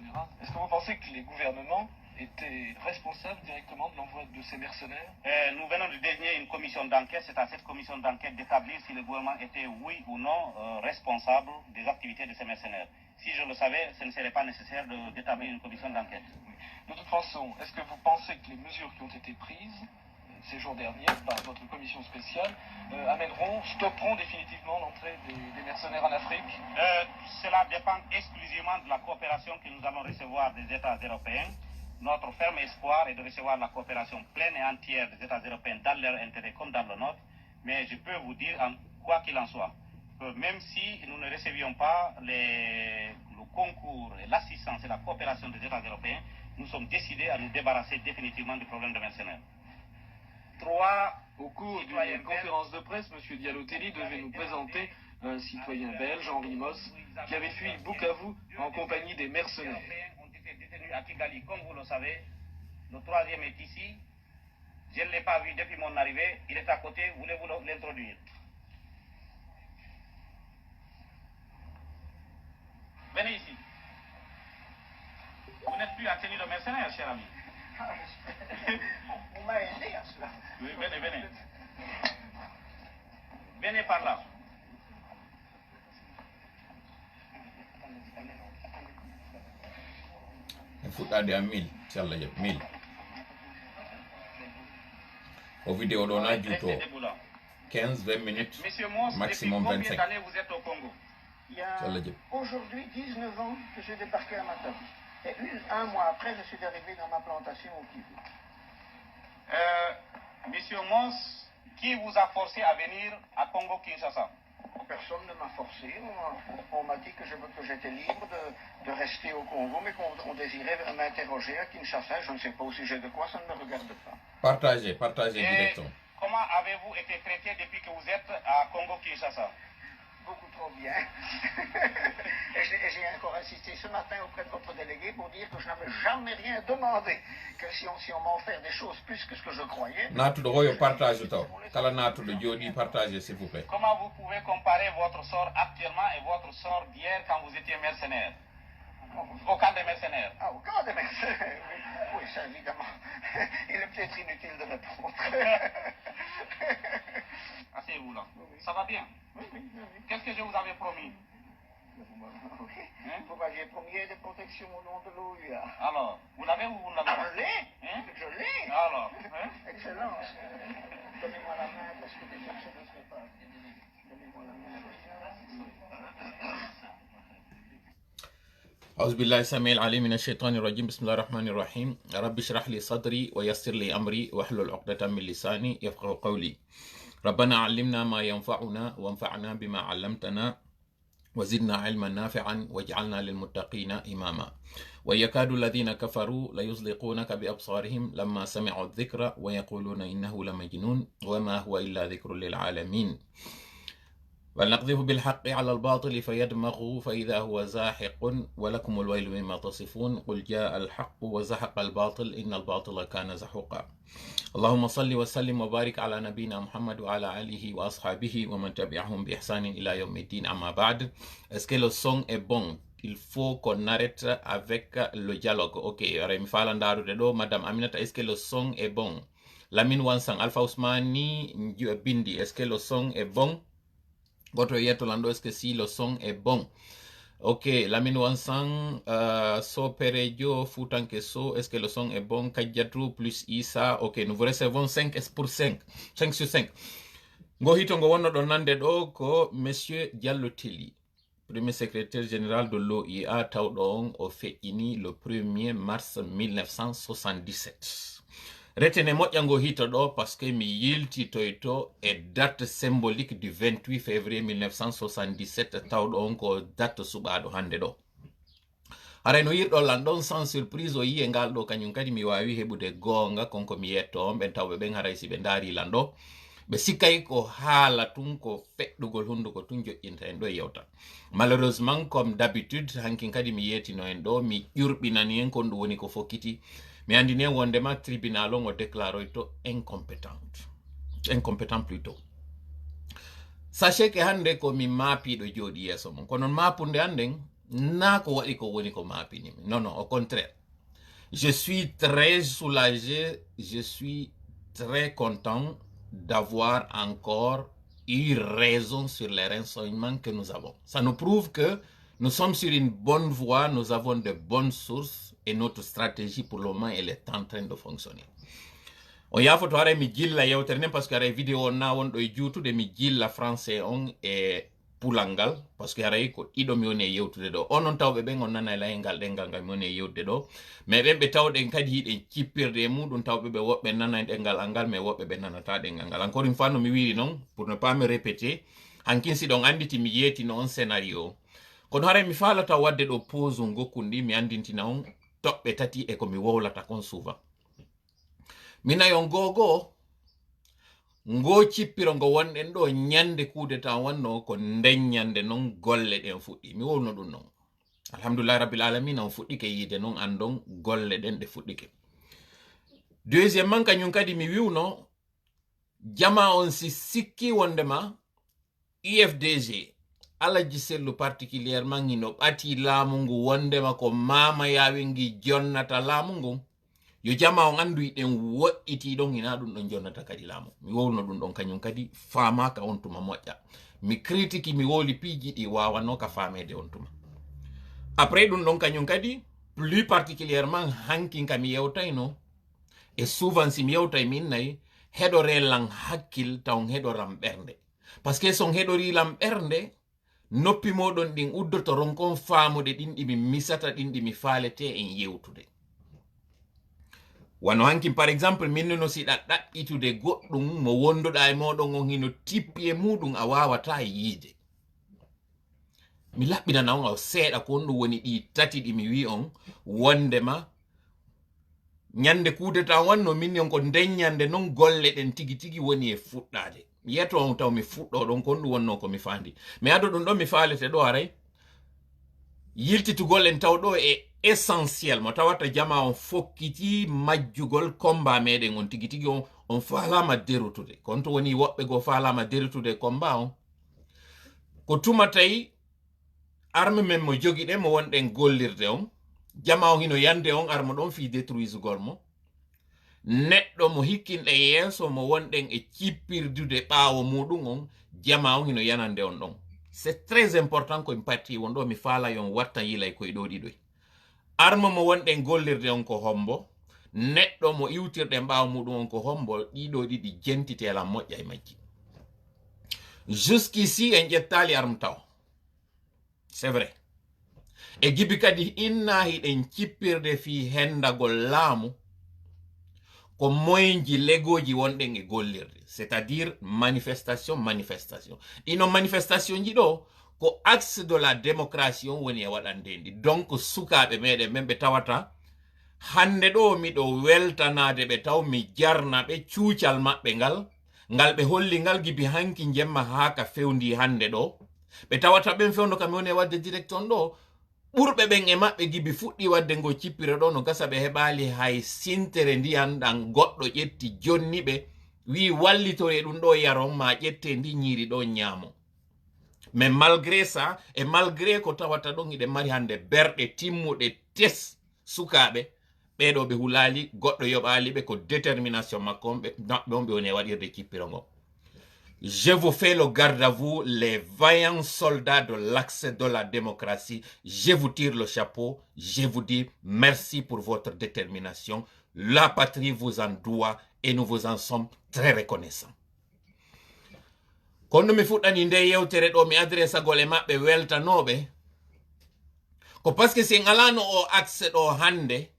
général. Est-ce que vous pensez que les gouvernements étaient responsables directement de l'envoi de ces mercenaires? Nous venons de désigner une commission d'enquête. C'est à cette commission d'enquête d'établir si le gouvernement était, oui ou non, responsable des activités de ces mercenaires. Si je le savais, ce ne serait pas nécessaire d'établir une commission d'enquête. De toute façon, est-ce que vous pensez que les mesures qui ont été prises ces jours derniers par votre commission spéciale stopperont définitivement l'entrée des mercenaires en Afrique? Cela dépend exclusivement de la coopération que nous allons recevoir des États européens. Notre ferme espoir est de recevoir la coopération pleine et entière des États européens dans leur intérêt comme dans le nôtre. Mais je peux vous dire, quoi qu'il en soit, que même si nous ne recevions pas le concours, l'assistance et la coopération des États européens, nous sommes décidés à nous débarrasser définitivement du problème de mercenaires. Au cours d'une conférence de presse, M. Diallo-Telli devait nous présenter un citoyen belge, Henri Moss, qui avait fui Bukavu en compagnie des mercenaires. Ont été détenus à Kigali, comme vous le savez. Le troisième est ici. Je ne l'ai pas vu depuis mon arrivée. Il est à côté. Voulez-vous l'introduire? Venez ici. Vous n'êtes plus à tenir de mercenaires, cher ami. On m'a aidé à cela. Oui, venez. Venez par là. fuɗɗade am 1000 si Allah jaɓi 1000 o vidéo ɗo na juuto 15-20 minutes maximum 25 vous êtes au Congo? Il y a aujourd'hui 19 ans que j'ai débarqué à Matadi. Et un mois après, je suis arrivé dans ma plantation au Kivu. Monsieur Moss, qui vous a forcé à venir à Congo-Kinshasa? Personne ne m'a forcé. On m'a dit que j'étais libre de rester au Congo, mais qu'on désirait m'interroger à Kinshasa. Je ne sais pas au sujet de quoi, ça ne me regarde pas. Partagez directement. Comment avez-vous été traité depuis que vous êtes à Congo-Kinshasa? Beaucoup trop bien. Et j'ai encore insisté ce matin auprès de votre délégué pour dire que je n'avais jamais rien demandé. Que si on m'a offert des choses plus que ce que je croyais... s'il vous plaît. Comment vous pouvez comparer votre sort actuellement et votre sort d'hier quand vous étiez mercenaire? Au camp des mercenaires. Ah, au camp des mercenaires, oui, ça évidemment. Il est peut-être inutile de répondre. Asseyez-vous là. Ça va bien? Oui. Qu'est-ce que je vous avais promis? Vous m'aviez promis des protections au nom de l'OUA. Alors, vous l'avez ou vous ne l'avez pas? Je l'ai. Alors, Excellence. Donnez-moi la main parce que déjà je ne sais pas. Donnez-moi la main. أعوذ بالله السميع العليم من الشيطان الرجيم بسم الله الرحمن الرحيم رب اشرح لي صدري ويسر لي أمري واحلل عقدة من لساني يفقهوا قولي ربنا علمنا ما ينفعنا وانفعنا بما علمتنا وزدنا علما نافعا واجعلنا للمتقين إماما ويكاد الذين كفروا ليزلقونك بأبصارهم لما سمعوا الذكر ويقولون إنه لمجنون وما هو إلا ذكر للعالمين ولنقذف بالحق على الباطل فيدمغه فإذا هو زاحق ولكم الويل مما تصفون قل جاء الحق وزحق الباطل إن الباطل كان زحوقا اللهم صل وسلم وبارك على نبينا محمد وعلى آله وأصحابه ومن تبعهم بإحسان إلى يوم الدين أما بعد. Est-ce que le son est bon? Il faut qu'on arrête avec le dialogue. Ok, Remi Falandaru do, Madame Aminata, est-ce que le son est bon? Lamine Wansang, Alpha Ousmani, Bindi, est-ce que le son est bon? Votre Yetolando, est-ce que si le son est bon? Ok, Lamine Wansang, So Perejo, Foutankeso, est-ce que le son est bon? Kadjatru plus Issa, ok, nous vous recevons 5 pour 5 sur 5. Ngohito Ngowono Donande do ko Monsieur Diallo-Telli, premier secrétaire général de l'OIA, Taudong, au Féini le 1er mars 1977. Retenez-moi Yango Hitodo parce que mi yilti toito est date symbolique du 28 février 1977 tawɗo ko date suɓaɗo hande ɗo. Areno yirɗo landon sans surprise o yiye ngal ɗo kañum kadi mi wawi heɓude gonga konko mi yetto on ɓen tawɓe ɓen haray si ɓe daari lando ɓe sikkay ko haala tun ko feɗɗugol hunduko tun joƴƴinta en ɗo yewta. Malheureusement comme d'habitude hankin kadi mi yetino en ɗo mi ƴurɓinani en kon ɗum woni ko fokkiti mi andini wondema tribunal on o déclare to incompétent plutôt. Sachez que hande ko mi maapiɗo jooɗi yeeso mon kono maapunde anden na ko waɗi ko woni ko mapinimi. Non, non, au contraire. Je suis très soulagé, je suis très content d'avoir encore eu raison sur les renseignements que nous avons. Ça nous prouve que nous sommes sur une bonne voie, nous avons de bonnes sources et notre stratégie pour le moment, elle est en train de fonctionner. On y a photo hare mi jilla yewtere parce que hare vidéo na won do juutude mi jilla français on e pulangal parce que hare ko ido mi woni yewtude do onon tawbe be on nana la engal dengal ngam mi woni yewtude do mais be tawde kadi yide cippirde mudum tawbe be wobbe nana dengal angal mais wobbe be nanata dengal ngal encore une fois no mi wiri non pour ne pas me répéter hankin si don anditi mi yeti non scénario kono hare mi falata wadde do pause ngokundi mi andintina on tobbe tati e ko mi wowlata kon souvent mina yon gogo ngo cippiro ngo wonden do nyande kudeta wanno ko nyande non golle den fuddi mi wonno dum non alhamdulillah rabbil alamin on fuddi ke yide non andon golle den de fuddi ke deuxièmement kanyun kadi mi wiwno jama on si sikki wondema IFDG alaji sellu particulièrement ngino bati laamu ngu wondema ko mama yawingi jonnata laamu ngu yo jama on andu den wo'iti don ina dum don jonnata kadi laamu mi wowno dum don kanyum kadi faama ka on tuma moƴƴa mi critique mi woli piji di wawano ka faamede on tuma après dum don kanyum kadi plus particulièrement hankin kam yewtayno e souvent si mi yewtay min nay hedore lang hakkil taw hedoram bernde parce que son hedori lam bernde noppi modon din uddoto ronkon faamude din mi misata din mi faalete en yewtude wano hankin par exemple min no si itude goddum mo wondoda e modon on hino tippi e mudum a wawata yide mi labbina na on seeda ko ndu woni di tati di mi wi on wondema nyande kudeta wanno min yon ko denyande non golle den tigi tigi woni e fuddade mi yeto on taw mi fuddo don ko ndu wonno ko mi fandi mi ado dum do mi faalete do aray yiltitugol en taw do e essentiel mo tawata jama on fokkiti majjugol combat meden on tigi tigi on faalama derutude konto woni wobbe go faalama derutude combat on ko tumatay arme men mo jogi de mo wonden gollirde on jama on hino yande on armo don fi détruise gormo neddo mo hikkinde yeso mo wonden e cippirdude baawo mudum on jama on hino yanande on don c'est très important ko parti wondo mi faala yon watta yilay koy do didoy armo mo wonden gollirde on ko hombo neddo mo iwtirde baawo mudum on ko hombo dido didi jentite la moƴƴa e majji jusqu'ici en jettali arm taw c'est vrai e gibi kadi inna hiden cippirde fi hendagol laamu ko moyji legoji wonden e gollirde c'est-à-dire manifestation ino manifestation ji do ko axe de la démocratie woni e wadandendi donc sukabe meden membe tawata hande do mi do weltanade be taw mi jarna be ciucal mabbe ngal be holli ngal gibi hanki jemma haka fewndi hande do be tawata ben fewndo kam woni e wadde direction do burbe ben e mabbe gibi fuddi wadde ngo cippire do no gasa be hebali hay sintere ndiyan dan goddo jetti jonni be wi wallitore dum do yaron ma jette ndi nyiri do nyamo mais malgré ça et malgré ko tawata don ide mari hande berde timmude tes sukabe be do be hulali goddo yobali be ko détermination makombe don be woni wadirde cippire ngo. Je vous fais le garde à vous, les vaillants soldats de l'axe de la démocratie. Je vous tire le chapeau. Je vous dis merci pour votre détermination. La patrie vous en doit et nous vous en sommes très reconnaissants. Kono mi fuɗɗani nde yewtere ɗo mi adressa gole maɓɓe weltanoɓe ko parce que si en alano o axe ɗo hande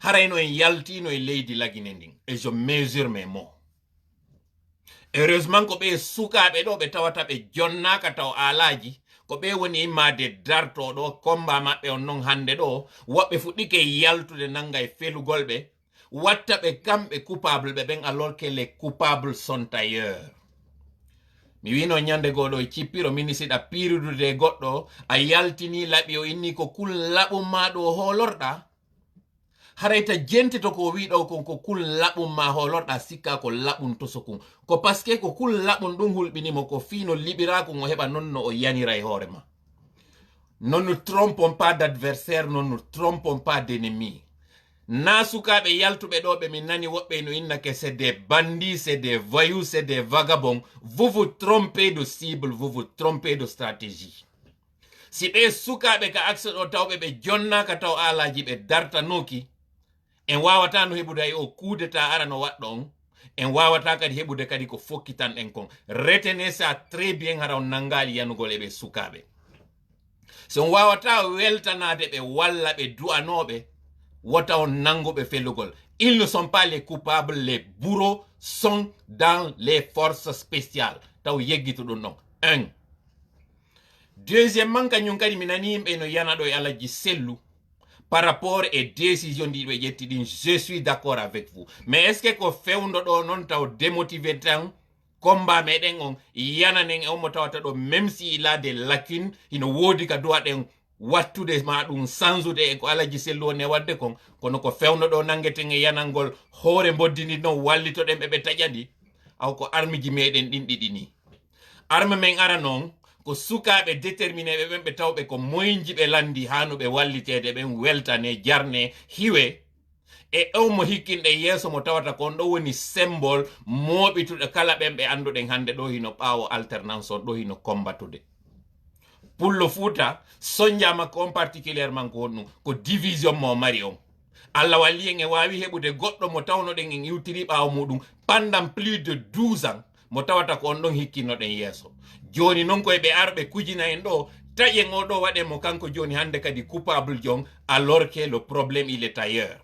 harayno en yaltino e leydi lagine ndin et je mesure mes mots. Heureusement ko be sukabe do be tawata be jonnaka taw alaji ko be woni imade darto do combat mabbe on non hande do wobbe fuddike yaltude nanga e felugol be watta be kambe coupable be ben alors que les coupables sont ailleurs. Mi wino nyande godo e cippiro minisida piridude goddo a yaltini labi o inni ko kul labum ma do holorda harayta jente to ko wi do ko kul labum ma holorda sikka ko labum to sokun ko paske ko kul labum dum hulbini mo ko fino libira ko mo heba nonno o yanira e horema Ne nous trompons pas d'adversaires, ne nous trompons pas d'ennemis. Nasukabe yaltube dobe minani wobe no inna que c'est des bandits, c'est des voyous, c'est des vagabonds. Vous vous trompez de cible, vous vous trompez de stratégie. Si be sukabe ka akse do tawbe be jonna ka taw alaji be darta noki en wawata no hebude o coup d'état ara no waddon en wawata kadi hebude kadi ko fokkitan en kon. Retenez ça très bien haraw nangali yanugol e be sukabe. So on wawata weltanade be walla be duanobe wata on nangobe felugol. Ils ne sont pas les coupables, les bourreaux sont dans les forces spéciales. Taw yeggitu dun non. 1. Deuxièmement, kanyun kadi minani mbe no yana do alaji sellu par rapport et décision di be jetti din, je suis d'accord avec vous. Mais est-ce que ko fewndo do non taw démotivé tan combat meden on yana nen o mo tawata do, même si il a des lacunes, ino wodi ka doa den wattude ma dum sansude e ko alaji sellu ne wadde kon kono ko fewno do nangeten e yanangol hoore boddini no wallito dem be tajandi aw ko armiji meden din didi ni arme men ara non ko sukabe déterminé be tawbe ko moyinji be landi hanu be wallitede ben weltane jarne hiwe e mo hikkinde yeso mo tawata kon do woni symbole mobitude kala be andude hande do hino bawo alternance do hino combatude. Pour le Fouta, sonjama ko particulièrement ko division mo marion. Allah wali en wawi hebude goddo mo tawno den en iwtiri bawo mudum pendant plus de 12 ans mo tawata ko on don hikkino den yeso. Joni non ko be arbe kujina en do taye ngodo wade mo kanko joni hande kadi coupable jong, alors que le problème il est ailleurs.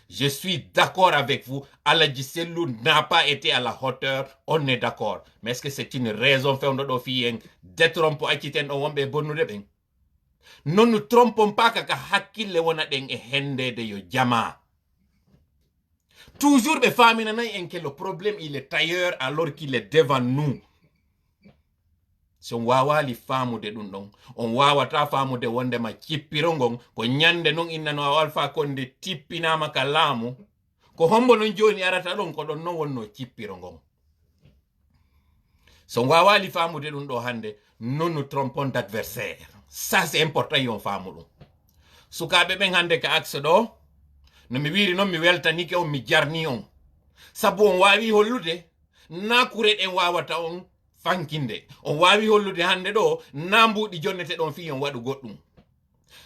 Je suis d'accord avec vous, Alaji Sellu n'a pas été à la hauteur, on est d'accord. Mais est-ce que c'est une raison fait on fien détrompo akiten on wambe bonude ben? Non nous trompons pas kaka hakille wona den e hende de yo jama. Toujours be famina na en que le problème il est ailleurs alors qu'il est devant nous. Si on wawali famu de dun don, on wawata famu de wonde ma chippirongon, ko nyande non inna no alfa konde tippina makalamu, ko hombo non joni arata don ko don non wonno chippirongon. Si on wawali famu de dun do hande, non nous trompons d'adversaire. Ça c'est important yon famu dun. Sukabe ben hande ka akse do, no mi wiri non mi weltanike on mi jarni on. Sabu on wawi hollude, na kuret en wawata on, fankinde on wawi hollude hande do nambuudi jonnete don fi on wadu goddum.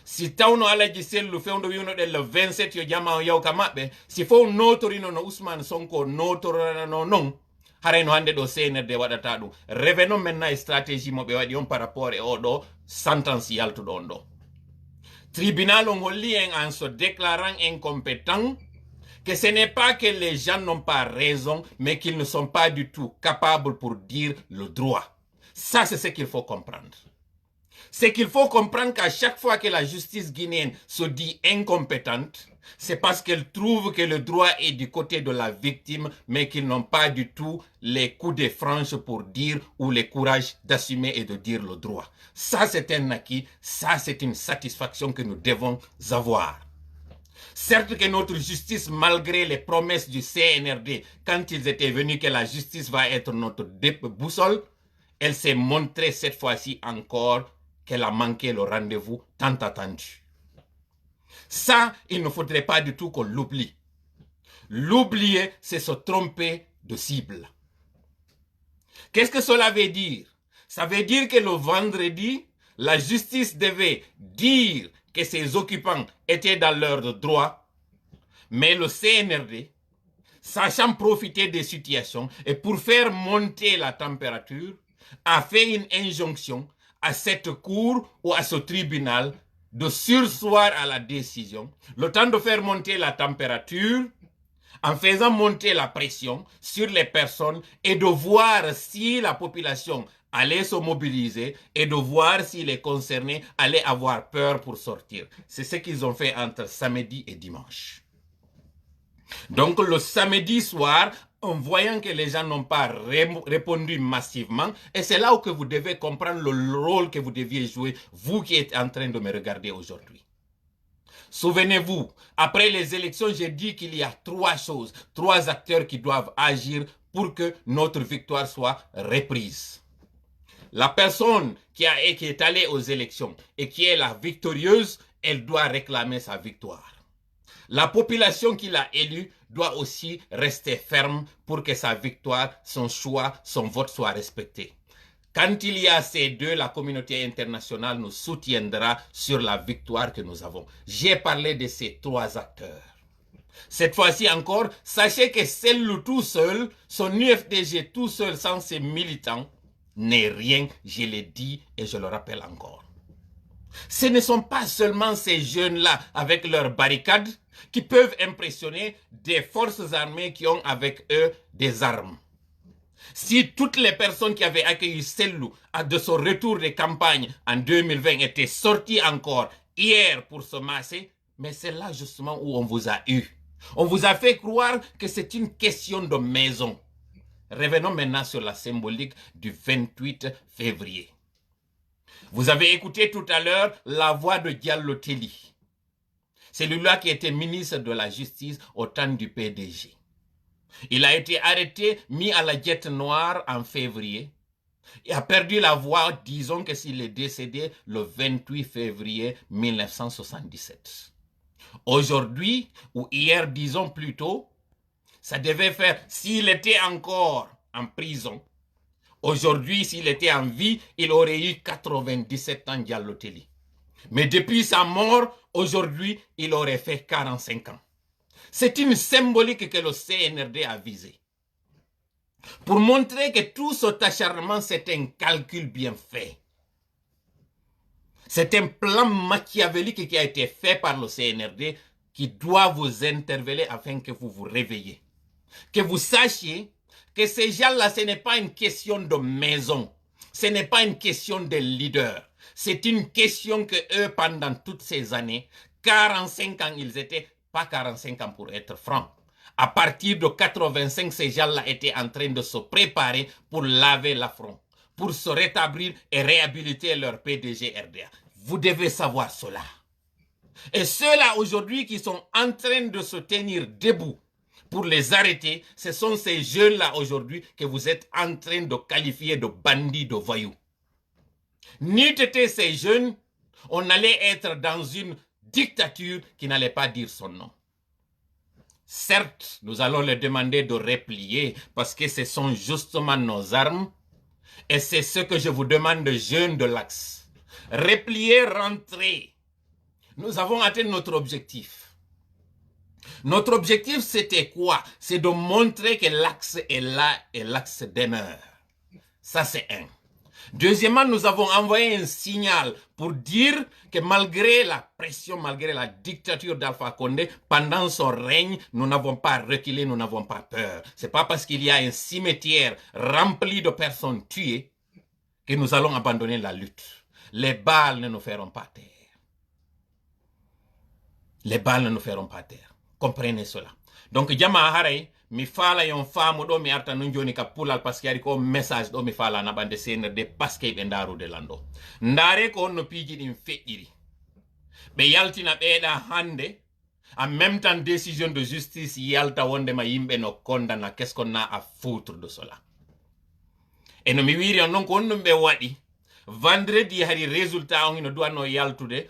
Si tawno Alaji Sellu fewndo wiwno de le 27 yo jama on yawka mabbe, si fo notorino no Ousmane Sonko notorano non hareno hande do CNRD wadata dum. Revenons maintenant stratégie mo be wadi on par rapport e o do sentence yaltudo on do. Tribunal on holli en se déclarant incompétent que ce n'est pas que les gens n'ont pas raison, mais qu'ils ne sont pas du tout capables pour dire le droit. Ça, c'est ce qu'il faut comprendre. C'est qu'il faut comprendre qu'à chaque fois que la justice guinéenne se dit incompétente, c'est parce qu'elle trouve que le droit est du côté de la victime, mais qu'ils n'ont pas du tout les coups de franche pour dire ou le courage d'assumer et de dire le droit. Ça, c'est un acquis. Ça, c'est une satisfaction que nous devons avoir. Certes que notre justice, malgré les promesses du CNRD, quand ils étaient venus que la justice va être notre boussole, elle s'est montrée cette fois-ci encore qu'elle a manqué le rendez-vous tant attendu. Ça, il ne faudrait pas du tout qu'on l'oublie. L'oublier, c'est se tromper de cible. Qu'est-ce que cela veut dire? Ça veut dire que le vendredi, la justice devait dire que ses occupants étaient dans leur droit, mais le CNRD, sachant profiter des situations et pour faire monter la température, a fait une injonction à cette cour ou à ce tribunal de surseoir à la décision, le temps de faire monter la température, en faisant monter la pression sur les personnes et de voir si la population allait se mobiliser et de voir si les concernés allaient avoir peur pour sortir. C'est ce qu'ils ont fait entre samedi et dimanche. Donc le samedi soir, en voyant que les gens n'ont pas répondu massivement, et c'est là où que vous devez comprendre le rôle que vous deviez jouer, vous qui êtes en train de me regarder aujourd'hui. Souvenez-vous, après les élections, j'ai dit qu'il y a 3 choses, 3 acteurs qui doivent agir pour que notre victoire soit reprise. La personne qui est allée aux élections et qui est la victorieuse, elle doit réclamer sa victoire. La population qui l'a élu doit aussi rester ferme pour que sa victoire, son choix, son vote soient respectés. Quand il y a ces deux, la communauté internationale nous soutiendra sur la victoire que nous avons. J'ai parlé de ces trois acteurs. Cette fois-ci encore, sachez que Sellou tout seul, son UFDG tout seul sans ses militants, n'est rien, je l'ai dit et je le rappelle encore. Ce ne sont pas seulement ces jeunes-là avec leurs barricades qui peuvent impressionner des forces armées qui ont avec eux des armes. Si toutes les personnes qui avaient accueilli Sellou de son retour de campagne en 2020 étaient sorties encore hier pour se masser, mais c'est là justement où on vous a eu. On vous a fait croire que c'est une question de maison. Revenons maintenant sur la symbolique du 28 février. Vous avez écouté tout à l'heure la voix de Diallo Telli. Celui-là qui était ministre de la Justice au temps du PDG. Il a été arrêté, mis à la diète noire en février. Il a perdu la voix, disons que s'il est décédé le 28 février 1977. Aujourd'hui, ou hier, disons plutôt, ça devait faire, s'il était encore en prison, aujourd'hui, s'il était en vie, il aurait eu 97 ans Diallo Telli. Mais depuis sa mort, aujourd'hui, il aurait fait 45 ans. C'est une symbolique que le CNRD a visée. Pour montrer que tout cet acharnement, c'est un calcul bien fait. C'est un plan machiavélique qui a été fait par le CNRD qui doit vous interpeller afin que vous vous réveillez. Que vous sachiez que ces gens-là, ce n'est pas une question de maison. Ce n'est pas une question de leader. C'est une question que eux, pendant toutes ces années, 45 ans, ils étaient, pas 45 ans pour être franc. À partir de 85, ces gens-là étaient en train de se préparer pour laver l'affront, pour se rétablir et réhabiliter leur PDG RDA. Vous devez savoir cela. Et ceux-là aujourd'hui qui sont en train de se tenir debout pour les arrêter, ce sont ces jeunes-là aujourd'hui que vous êtes en train de qualifier de bandits, de voyous. N'eût été ces jeunes, on allait être dans une dictature qui n'allait pas dire son nom. Certes, nous allons leur demander de replier parce que ce sont justement nos armes. Et c'est ce que je vous demande, jeunes de l'Axe. Replier, rentrer. Nous avons atteint notre objectif. Notre objectif, c'était quoi? C'est de montrer que l'Axe est là et l'Axe demeure. Ça, c'est un. Deuxièmement, nous avons envoyé un signal pour dire que malgré la pression, malgré la dictature d'Alpha Condé, pendant son règne, nous n'avons pas reculé, nous n'avons pas peur. C'est pas parce qu'il y a un cimetière rempli de personnes tuées que nous allons abandonner la lutte. Les balles ne nous feront pas taire. Les balles ne nous feront pas taire. Comprenez cela. Donc, Jama Haray, mi fala yon famu do mi arta nun joni ka pulal parce que ko message do mi fala na bande CNRD parce que be ndaru de lando. Ndare ko no piji din feƴƴiri. Be yaltina beeda hande en même temps décision de justice yalta wonde ma yimbe no condamna qu'est-ce qu'on a à foutre de cela. Et no mi wiri on non ko on be wadi vendredi hari résultat on no duano yaltude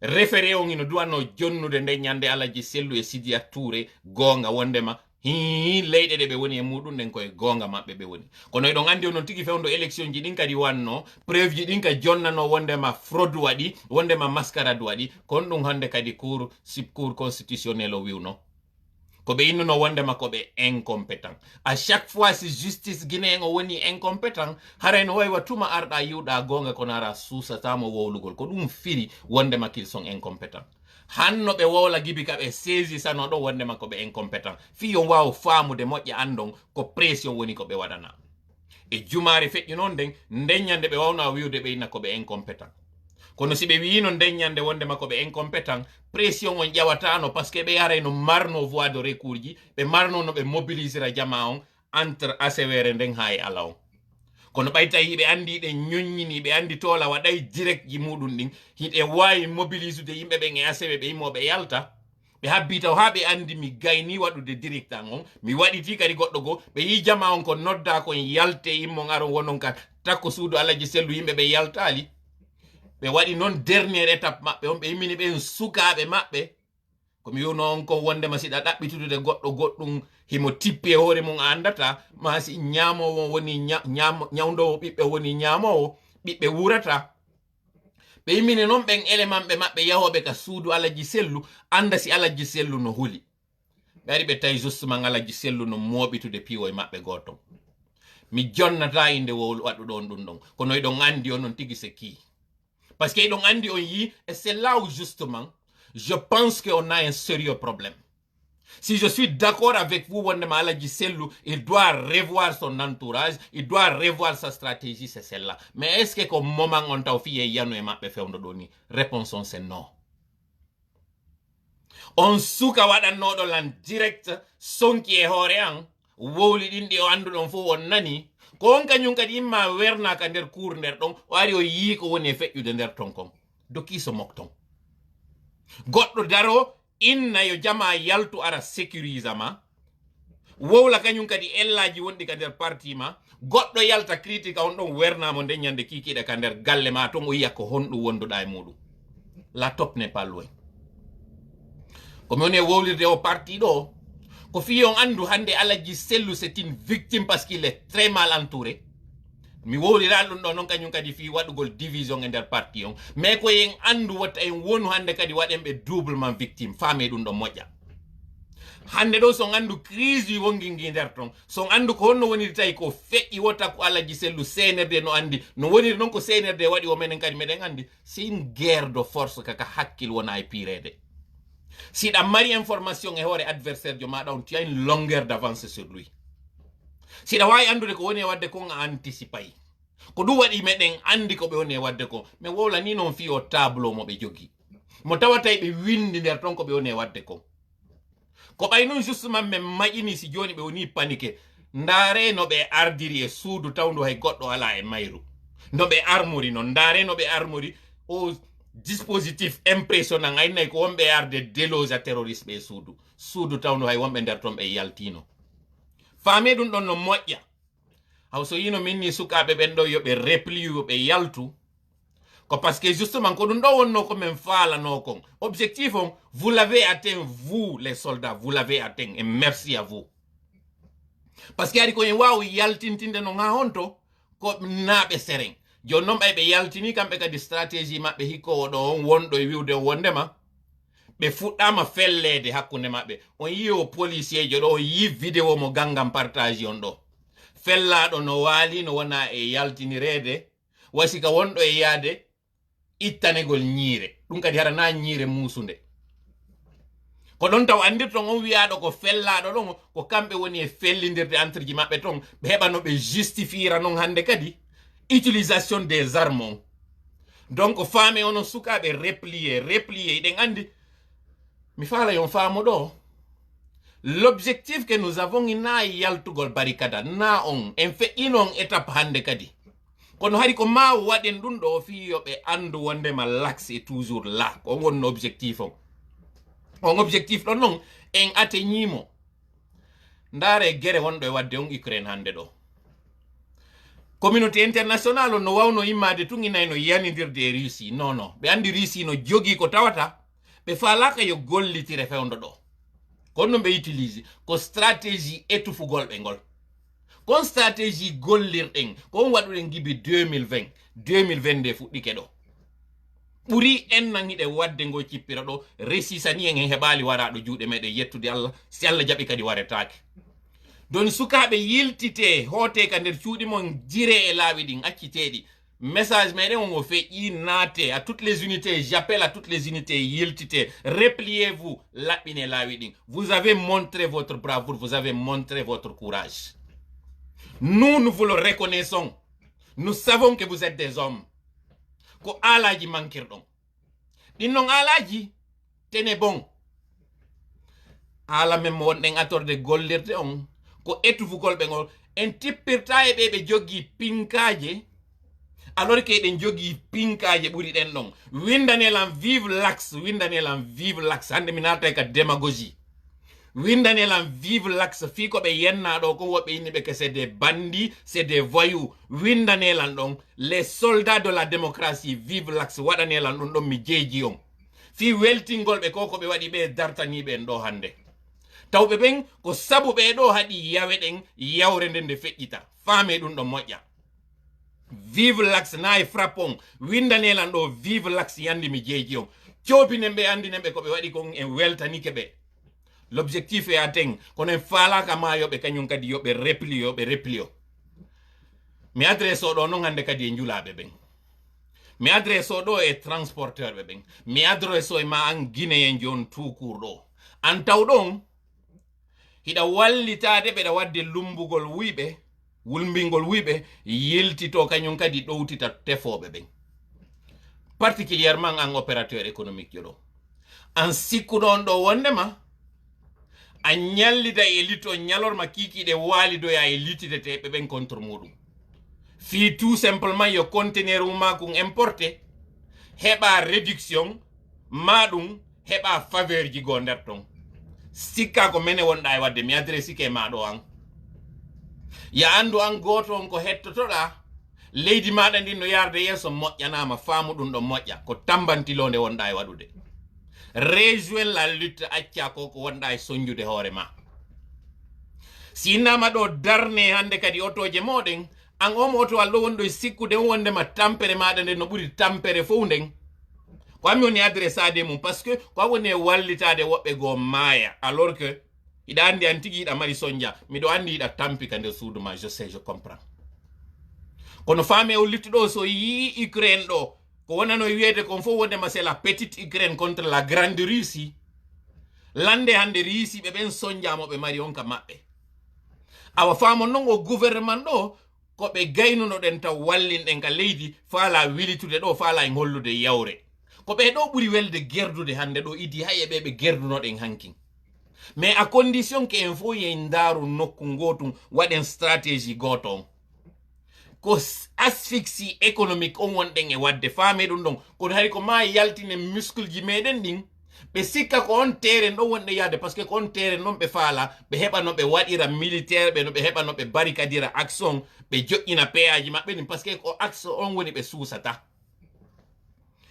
référé on no duano jonnude nde nyande alaji Sellu e Sidia Touré gonga wondema leyɗe ɗe ɓe woni e muɗum nden koye gonga maɓɓe ɓe woni kono eɗon andi onon tigi fewndo élection ji ɗin kadi wanno preuve ji ɗin ka jonnano wondema fraude waɗi wondema mascarade waɗi kon ɗum hande kadi cour constitutionnel o wiwno ko ɓe innuno wondema ko ɓe incompétent à chaque fois si justice guinéen o woni incompétent harayno wawi wattuma arɗa yiwɗa gonga kono ara suusatamo wowlugol ko ɗum firi wondema qu'ils sont incompétent hanno ɓe wowla gibi ka ɓe saisissano ɗo wondema ko ɓe incompétent fi yon wawa faamude moƴƴe andon ko pression woni ko ɓe waɗana e jumare feƴƴi noon nden ñande ɓe wawna wiwde ɓe inna ko ɓe incompétent kono si ɓe wino nden ñande wondema ko ɓe incompétent pression on ƴewatano par ce que ɓe yaray no marno voie de recours ji ɓe marno no ɓe mobilisera jama on entre asewere nden ha e ala on kono ɓay tawi ɓe andi ɗe ñoññini ɓe andi tola waɗay direct ji muɗum ɗin hiɗe wawi mobilisude yimɓe ɓen e asewe ɓe yimmoɓe yalta ɓe habbi taw ha ɓe andi mi gayni waɗude directeur on mi waɗiti kadi goɗɗo go ɓe yi jama on ko nodda kon yalte immon aron wonon ka takko suudu Alaji Sellu yimɓe ɓe yaltali ɓe waɗi noon dernière étape maɓɓe on ɓe yimmini ɓen sukaɓe maɓɓe komi wiwno on kon wondema siɗa ɗaɓɓitude goɗɗo goɗɗum himo tippi e hoore mum a andata ma si ñamowo woni ñawdowo ɓiɓɓe woni ñamowo ɓiɓɓe wurata ɓe yimmini noon ɓen élément ɓe maɓɓe yahoɓe ka suudu Alaji Sellu anda si Alaji Sellu no huli ɓe ari ɓe tawi justement Alaji Sellu no moɓitude piwo e maɓɓe goton mi jonnata inde wowlu waɗuɗon ɗum ɗon kono eɗon andi onon tigui c'est qui parce que eɗon andi on yi et c'est là où justement je pense qu'on a un sérieux problème. Si je suis d'accord avec vous, Alaji Sellu, il doit revoir son entourage, il doit revoir sa stratégie, c'est celle-là. Mais est-ce que comme moment on t'a offert yano et mappe fait on doni? Réponse c'est non. On souka wadan no lan direct sonki e horean woli dindi o andu don fo on nani ko on kanyum kadi imma werna ka der cour nder don o ari o yi ko woni feƴƴude nder ton kon do ki so mokton goɗɗo daro inna yo jama yaltu ara sécurise ma wowla kañum kadi ellaji wonɗi ka nder parti ma goɗɗo yalta critique on ɗon wernamo nde ñande kikiɗe ka nder galle ma ton o yiya ko honɗum wonduɗa e muɗum la top n'est pas loin komi woni e wowlirde o parti ɗo ko fi on andu hande Alaji Sellu c'est une victime parce qu'il est très mal entouré mi wowliral ɗum ɗo noon kañum kadi fi waɗugol division e nder parti on mais ko en andu watta en wonu hande kadi waɗen ɓe doublement victime faame ɗum ɗo moƴƴa hande ɗo son andu crise wi wongingi nder ton son andu ko honno woniri tawi ko feƴƴi wota ko Alaji Sellu senerde no andi no woniri noon ko senerde waɗi o menen kadi meɗen andi c'est une guerre de force kaka hakkil wona e pirede siɗa mari information e hoore adversaire jo maɗa on tu as une longueur d'avance sur lui siɗa wawi andude ko woni e wadde kon a anticipay ko ɗum waɗi meɗen andi ko ɓe woni e wadde ko mais wowla ni noon fi o tableau mo ɓe jogi mo tawatay ɓe windi nder ton ko ɓe woni e wadde ko ko ɓay noon justement min maƴini si joni ɓe woni panique ndaare no ɓe ardiri e suudu tawndu hay goɗɗo ala e mayru no ɓe armori noon ndaare no ɓe armori o dispositif impressionnant aynay ko wonɓe arde déloge a terroriste ɓe suudu tawndu hay wonɓe nder ton ɓe yaltino faame ɗum ɗon no moƴƴa haw so yino minni sukaɓe ɓen ɗo yoɓe replie ɓe yaltu ko parce que justement ko ɗum ɗo wonno ko min faalano kon objectif on vous l'avez atteint vous les soldats vous l'avez atteint et merci à vous parce que ari ko en wawi yaltintinde no ha honto ko naaɓe seren joni noon ɓay ɓe yaltini kamɓe kadi stratégie maɓɓe hikkowo ɗo on wonɗo e wiwde wondema ɓe fuɗɗama fellede hakkunde maɓɓe on yi o policier jo ɗo on yi vidéo mo gangam partage on ɗo fellaɗo no waali no wona e yaltinirede wasi ka wonɗo e yaade ittanegol ñiire ɗum kadi harana ñiire muusude ko ɗon taw andirton on wiyaɗo ko fellaɗo ɗon ko kamɓe woni e fellidirde entre ji maɓɓe ton ɓe heɓa no ɓe justifiera noon hande kadi utilisation des armes on donc faame onon sukaɓe replier ɗen andi mi faala yon faamu ɗo l'objectif que nous avons ina yaltugol barikada na on en feƴƴinon étape hande kadi kono hari ko ma waɗen ɗum ɗo fi yoɓe andu wondema l'axe est toujours là ko wonno objectif on objectif ɗon noon en atteñimo ndaare guerre wonɗo e wadde on Ukraine hande ɗo communauté internationale on no wawno immade tuginay no yanidirde e Russie non ɓe andi Russie no jogi ko tawata ɓe faalaka yo gollitire fewndo ɗo kono ɓe utilise ko stratégie étoufugol ɓe ngol kon stratégie gollirɗen kon waɗuɗen gibi 2022 fuɗɗike ɗo ɓuri en nangiɗe wadde ngo cippira ɗo resisani en heɓali waraɗo juuɗe meɗen yettude Allah si Allah jaɓi kadi waretake don sukaɓe yiltite hoote ka nder cuuɗi mon jire e laawi ɗin acciteɗi message meɗen on o feƴƴi naate à toutes les unités j'appelle à toutes les unités yiltite repliez-vous laɓɓine laawi ɗin vous avez montré votre bravoure vous avez montré votre courage nous vous le reconnaissons nous savons que vous êtes des hommes ko alaji mankirɗon ɗin non alaji tene bon ala men mo wonɗen atorde gollirde on ko étoufugol ɓe ngol en tippirta e ɓe joggi pinkaje alors que eɗen jogii pinkaje ɓuri ɗen ɗon. Windanelan vive l'axe, windanelan vive l'axe. Hande mi naata ka démagogie. Windanelan vive l'axe. Fi ko ɓe yenna ɗo ko woɓɓe yimɓe que c'est des bandits, c'est des voyous. Windanelan ɗon les soldats de la démocratie vive l'axe. Waɗanelan ɗum ɗon mi jeeji on. Fi weltingol ɓe ko ɓe waɗi ɓe dartaniɓe en ɗo hande. Tawɓe ɓen ko sabu ɓe ɗo haɗi yawe ɗen yawre nden nde feƴƴita. Faame ɗum ɗo moƴƴa. Vive l'axe na e frappon. Windanelan ɗo vive l'axe yandi mi jeeji on. Coopinen ɓe andinen ɓe ko ɓe waɗi kon en weltanike ɓe. L'objectif est atteint. Kono en falaka ma yoɓe kañum kadi yoɓe replio. Mi adresse o ɗo non hande kadi e njulaɓe ɓen. Mi adresse o ɗo e transporteur ɓe ɓen. Mi adresse o e ma an guinéen jon tout court ɗo. An taw ɗon hiɗa wallitade ɓeɗa wadde lumbugol wuyɓe, wulmbingol wuyɓe yiltito kañum kadi ɗowtita tefoɓe ɓen. Particulièrement an opérateur économique jo ɗo. An sikkuɗon ɗo wondema a ñallida e litto ñalorma kikiɗe waalidoya e littideteɓe ɓen contre muɗum. Fi tout simplement yo conteneur umakun importé heɓa réduction maɗum heɓa faveur ji go nder ton. Sikka ko mene wonɗa e wadde mi adresse ke maɗo an. Ya andu an goto on ko hettotoɗa leydi maɗa ndin no yarde yeeso moƴƴanama faamu ɗum ɗo moƴƴa ko tambantilonde wonɗa e waɗude. Rejoindre la lutte acca ko wonɗa e soñjude hoore ma. Sinama ɗo darne hande kadi otoje moɗen an omo oto alɗo wonɗo e sikkude on wondema tampere maɗa nden no ɓuri tampere fof nden. Ko ami woni adressade mum parce que ko woni e wallitade woɓɓe go maaya alors que iɗa andi an tigi iɗa mari soñja miɗo andi iɗa tampika nder suudu ma je sais je comprends. Kono faami o littuɗo so yi Ukraine ɗo ko wonano wiyede kon fof wondema c'est la petite Ukraine contre la grande Russie. Lande hande Russie ɓe ɓen soñjamo ɓe mari on ka maɓɓe. Awa faamon non o gouvernement ɗo ko ɓe gaynuno ɗen taw wallinɗen ka leydi faala wilitude ɗo faala en hollude yawre. Ko ɓe ɗo ɓuri welde gerdude hande ɗo idi haye ɓe gerdunoɗen hankin. Mais à condition que en fo yen daru nokku ngotum waɗen stratégie goto on. Ko asphyxie économique on wonɗen e wadde faame ɗum ɗon kono hay ko ma yaltine muscle ji meɗen ɗin ɓe sikka ko on terrain ɗo wonɗe yaade par ce que ko on terrain noon ɓe faala ɓe heɓa no ɓe waɗira militaire ɓe no ɓe heɓa no ɓe barricadira axe on ɓe joƴƴina péage maɓɓe ɗin par ce que ko axe on woni ɓe suusata.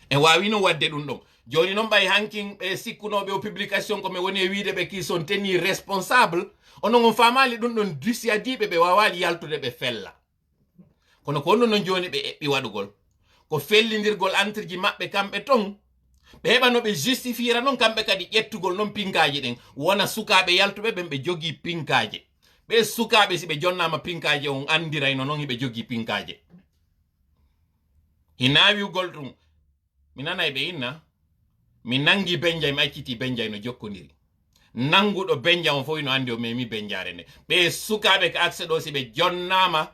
En wawino wadde ɗum ɗon joni noon ɓay hankin ɓe sikkunoɓe o publication ko mi woni e wiide ɓe qui sont tenus responsable onon on famali ɗum ɗon dissuadiɓe ɓe wawali yaltude ɓe fella. Kono ko non joni ɓe eɓɓi waɗugol ko fellidirgol entre ji maɓɓe kamɓe ton ɓe heɓa no ɓe justifiera noon kamɓe kadi ƴettugol noon pinkaji ɗen wona sukaɓe yaltuɓe ɓen ɓe jogui pinkaje ɓe sukaɓe si ɓe jonnama pinkaje on andirayno noon hiɓe jogui pinkaje. Hinawiugol ɗum mi nanay ɓe inna mi nangi benjay mi acciti benjay no jokkodiri nanguɗo benja on fof no andi o memi benjare nde ɓe sukaɓe ka accès ɗo si ɓe jonnama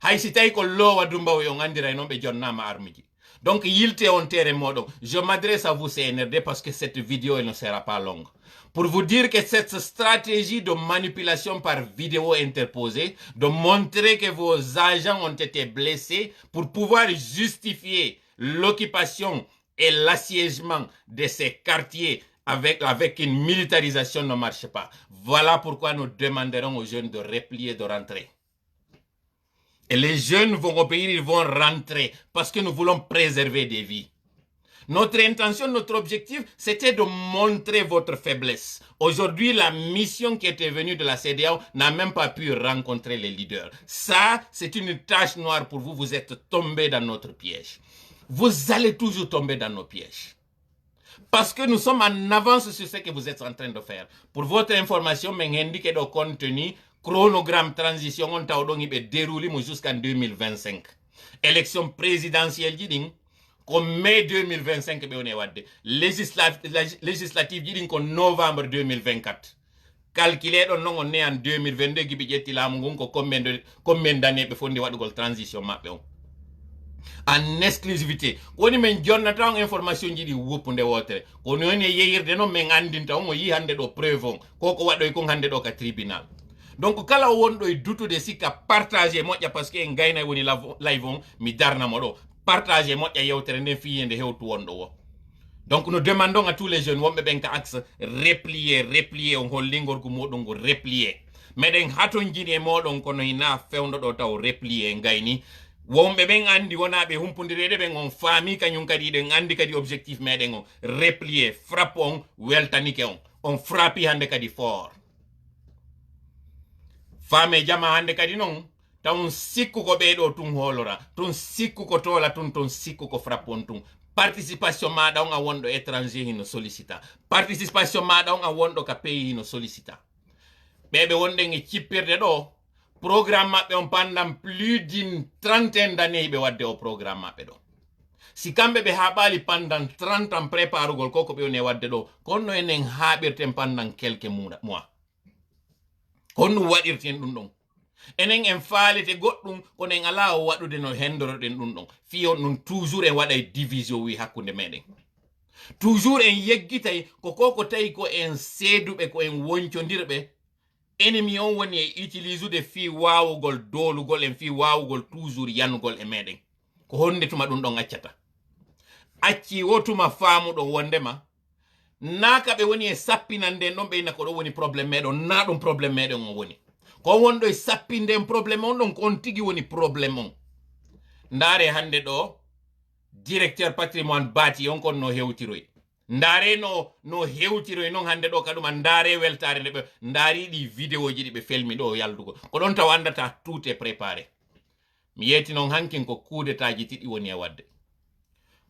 hay si tawi ko lowa dumbawi on andiray noon ɓe jonnama armiji. Donc yilte on terrain moɗon. Je m'adresse à vous CNRD parce que cette vidéo elle ne sera pas longue. Pour vous dire que cette stratégie de manipulation par vidéo interposée, de montrer que vos agents ont été blessés pour pouvoir justifier l'occupation et l'assiégement de ces quartiers avec une militarisation ne marche pas. Voilà pourquoi nous demanderons aux jeunes de replier, de rentrer. Et les jeunes vont obéir, ils vont rentrer parce que nous voulons préserver des vies. Notre intention, notre objectif, c'était de montrer votre faiblesse. Aujourd'hui, la mission qui était venue de la CEDEAO n'a même pas pu rencontrer les leaders. Ça, c'est une tache noire pour vous. Vous êtes tombés dans notre piège. Vous allez toujours tomber dans nos pièges. Parce que nous sommes en avance sur ce que vous êtes en train de faire. Pour votre information, je indique le contenu, chronogramme transition, on t'a déroulé jusqu'en 2025. Élection présidentielle, comme mai 2025, législative, comme novembre 2024. Calculé, on est en 2022, combien d'années pour faire une transition. En exclusivité woni men jonnata on information jiɗi woppude wotere kono woni yeyirde noon min andinta on o yi hande ɗo preuve on koko waɗoy kon hande ɗo ka tribunal. Donc kala wonɗo e dutude sikka partage moƴƴa par ce que en gaynay woni live on mi darnamo ɗo partager moƴƴa yewtere nden fiye nde hewtu wonɗo wo. Donc nous demandons à tous les jeunes wonɓe ɓen ka axe replier on hollingol ko moɗon go replier meɗen haton jiɗi e moɗon kono hina fewndo ɗo taw replier gayni wonɓe ɓen andi wona ɓe humpodirede ɓen on faami kañum kadi ɗen andi kadi objectif meɗen on replier frappe on weltanike on frappi hande kadi fort faame jama hande kadi non taw sikku ko ɓeɗo tun holora tun sikku ko tola tun sikku ko frappe on tun participation maɗa on a wonɗo étranger hino sollicita participation maɗa on a wonɗo ka pays hino sollicita ɓeɓe wonɗen e cippirde ɗo programme maɓɓe on pendant plus d'une trentaine d'années ɓe wadde o programme maɓɓe ɗo si kamɓe ɓe haɓali pendant 30 ans préparugol koko ɓe woni wadde ɗo konno enen haɓirten pendant quelques mois honno waɗirten ɗum ɗon enen en faalete goɗɗum kono en ala o waɗude no hendoroɗen ɗum ɗon fiyon ɗum toujours en waɗay division wi hakkunde meɗen toujours en yeggitay ko tawi ko en seeduɓe ko en woncodirɓe ennemi on woni e utilise ude fi wawugol dolugol en fi wawugol toujours yanugol e meɗen ko honde tuma ɗum ɗon accata acci wotuma faamuɗo wondema naka ɓe woni e sappinande ɗon ɓeyna ko ɗo woni probléme meɗon na ɗum probléme meɗen o woni ko wonɗo e sappinden probléme on ɗon ko on tigi woni probléme on ndaare hande ɗo directeur patrimoine baati on kon no hewtiroy ndaare no hewtiroy non hande ɗo kaduma ndaare weltare nde ɓe ndaari ɗi vidéo ji ɗi ɓe felmi ɗo yaldugo ko ɗon taw andata tout est préparé mi yeeti noon hankin ko coup d'état ji tiɗi woni e wadde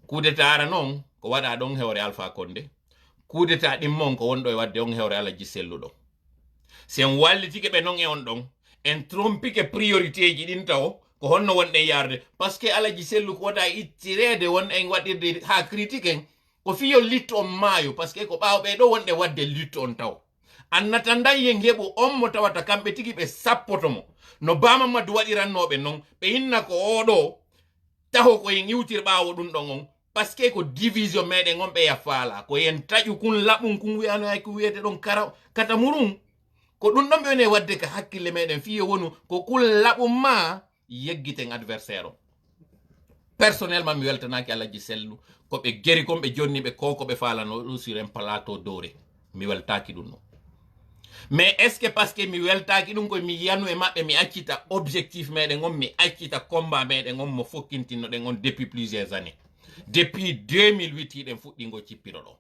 coup d'état ara noon ko waɗa ɗon hewre Alpha Condé coup d'état ɗimmon ko wonɗo e wadde on hewre Alaji Selluɗo sen wallitike ɓe non e on ɗon en trompike priorité ji ɗin taw ko honno wonɗen yarde par ce que Alaji Sellu ko wata ittirede won en waɗirde ha critique en ko fiyo lutte on maayo par ce que ko ɓawɓe ɗo wonɗe wadde lutte on taw annata dayen heɓu on mo tawata kamɓe tigi ɓe sappotomo no Bama Madou waɗirannoɓe non ɓe hinna ko oɗo taho ko en iwtir ɓawo ɗum ɗon on par ce que ko division meɗen on ɓe ya faala ko yen taƴu kun laɓum kun wiyanoy ko wiyete ɗon kata murum ko ɗum ɗon ɓe woni wadde ka hakkille meɗen fiyo wonu ko kul laɓum ma yeggiten adversaire o personnellement mi weltanaki Alaji Sellu ko ɓe geri kon ɓe jonni ɓe koko ɓe falano ɗum sur un plateau doré mi weltaki ɗum non mais est ce que parce que mi weltaki ɗum koye mi yanu e maɓɓe mi accita objectif meɗen on mi accita combat meɗen on mo fokkintinnoɗen on depuis plusieurs années depuis 2008 hiɗen fuɗɗingo cippiro ɗo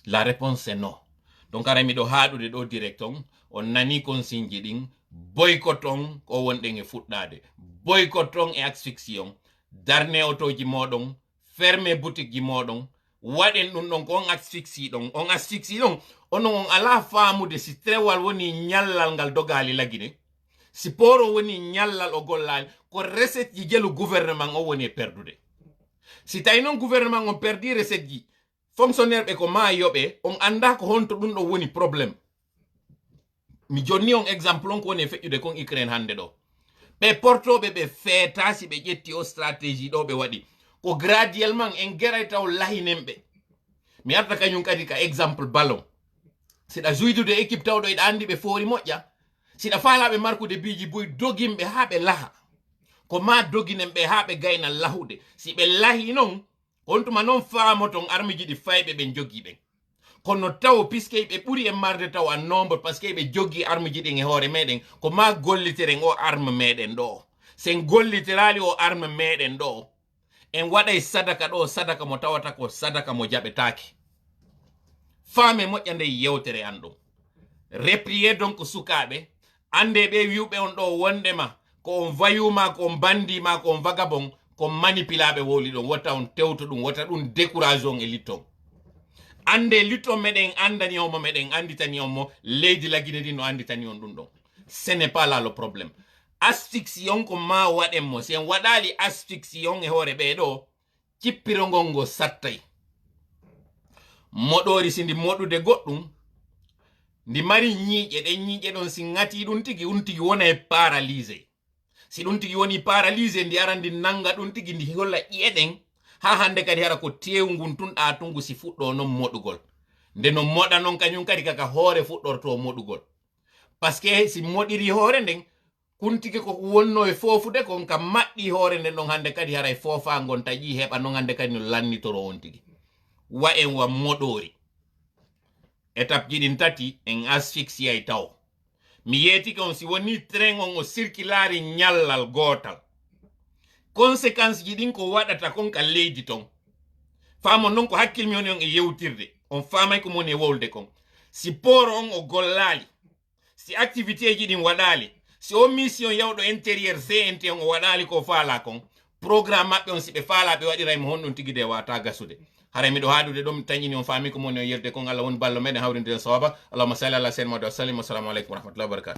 la réponse c'est non donc ara miɗo haɗude ɗo direct on nani consigne ji ɗin boycott on ko wonɗen e fuɗɗade boycott on e asphyxie on darne otoji moɗon ferme boutique ji moɗon waɗen ɗum ɗon ko on asphyxie ɗon onon on ala faamude si trewal woni ñallal ngal dogali lagine si poro woni ñallal o gollali ko recette ji jelu gouvernement o woni e perdude si tawi noon gouvernement on perdi recette ji fonctionnaire ɓe ko ma yoɓe on anda ko honto ɗum ɗo woni probléme mi jonni on exemple on ko woni e feƴƴude kon Ukraine hande ɗo ɓe portoɓe ɓe feeta si ɓe ƴetti o stratégie ɗo ɓe waɗi ko graduellement en geray taw lahinen ɓe mi arta kañum kadi ka exemple ballon siɗa juydude équipe tawɗo eɗa andi ɓe foori moƴƴa siɗa faalaɓe markude biji boy doginɓe ha ɓe laha ko ma doginen ɓe ha ɓe gayna lahude si ɓe lahi noon hontuma noon faamoton armiji ɗi fayɓe ɓen joggi ɓen kono taw puisque ɓe ɓuri en marde taw a nombre par ce que ɓe joggi armiji ɗin e hoore meɗen ko ma golliteren o arme meɗen ɗo sen gollitirali o arme meɗen ɗo en waɗay sadaka ɗo sadaka mo tawata ko sadaka mo jaɓetaki faame moƴƴa nde yewtere an ɗum replier donc sukaɓe ande ɓe wiwɓe on ɗo wondema ko on vayuma ko on bandima ko on vagabond ko manipulaɓe wowli ɗon wata on tewto ɗum wata ɗum décourage on e litton ande litton meɗen andani onmo meɗen anditani onmo leydi lagine ɗi no anditani on ɗum ɗon ce n'est pas là le problème asphyxie on ko ma waɗenmo si en waɗali asphyxie on e hoore ɓeɗo cippirogol ngo sattay moɗori si ndi moɗude goɗɗum ndi mari ñiiƴe ɗen ñiiƴe ɗon si ngati ɗum tigi wona e paralysé si ɗum tigi woni paralysé ndi ara ndi nanga ɗum tigi ndi holla ƴeɗen ha hande kadi hara ko tewngun tun ɗa tungu si fuɗɗo non moɗugol nde no moɗa non kañum kadi kaka hoore fuɗɗorto moɗugol par ce que si moɗiri hoore nden kuntike ko wonno e fofude kon kam maddi hore nden non hande kadi haray fofa gon taji heba non hande kadi no lannitoro on tigi wa en wa modori étape jidin tati en asphyxia e taw mi yeti kon si woni train on o circulari nyallal gotal conséquence jidin ko wadata kon ka leydi ton famo non ko hakkil mi on e yewtirde on famay ko moni e wolde kon si port on o gollali si activité ji din wadali si o mission yawdo intérieur CNT on o wadali ko faala kon programme mabbe on si be faala be wadira mo hon don tigide wata gasude hare mi do haadude dum tañini on fami ko moni o yerde kon Allah won ballo meden hawrinde sawaba allahumma salli ala sayyidina muhammad wa sallim assalamu alaykum wa rahmatullahi wa barakatuh